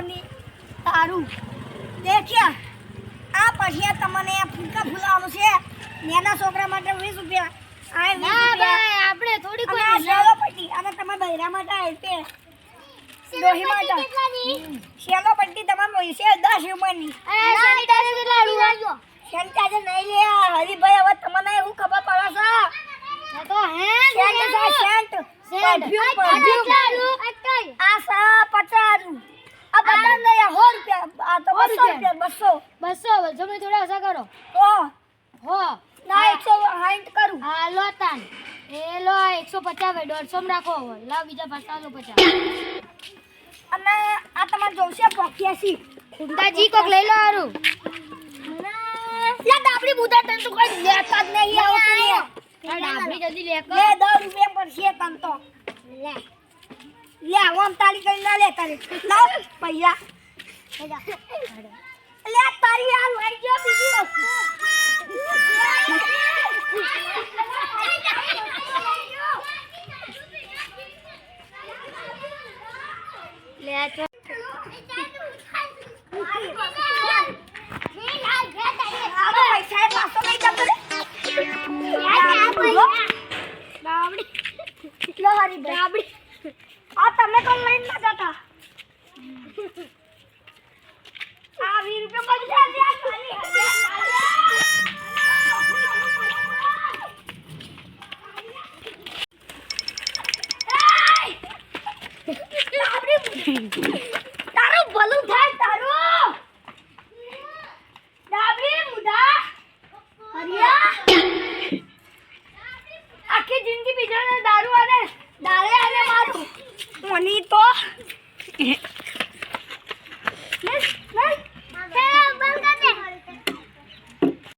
ની તારું દેખ્યા આ પછી તમને ફૂલકા ફૂલાવાનું છે નેના છોકરા માટે 20 રૂપિયા આ 20 રૂપિયા આપણે થોડી કોઈ શેલો પટ્ટી અને તમારા બૈરા માટે આપે દોહી માટે શેલો પટ્ટી તમારે છે 10 રૂપિયાની સેનિટાઈઝર કેટલા આવ્યો સેનિટાઈઝર નહીં લે હરીભાઈ હવે તમને એવું ખબર પડે છે તો હે સેન્ટ સેન્ટ આ સા 50 આ બધા નહીં 100 રૂપિયા આ તો 200 રૂપિયા 200 તમે થોડા ઓછા કરો તો હો ના 160 કરું હા લો તાન એ લો 150 150 માં રાખો લા બીજા પાછા લો 50 અને આ તમારે જોશે 85 કુંડાજી કોક લઈ લો હારું લે ડાબડી બુધા તન તો કોઈ લેતા જ નહીં આવતું ડાબડી જલ્દી લે લે 10 રૂપિયા પર છે તન તો લે આમ તાળી કરી ના લે તારી લાવ પૈસા લે તારી આ લઈ ગયો બીજી લે તો પૈસા પાછો લઈ જતો રે લો હરી ડાબડી આ તમે કોણ લઈને ના જતા આ 20 રૂપિયા પડી તારું ભલું થાય તારું ડાબડી મુઢા હરિયા આખી જિંદગી બીજાને દારૂ અને મારું મની તો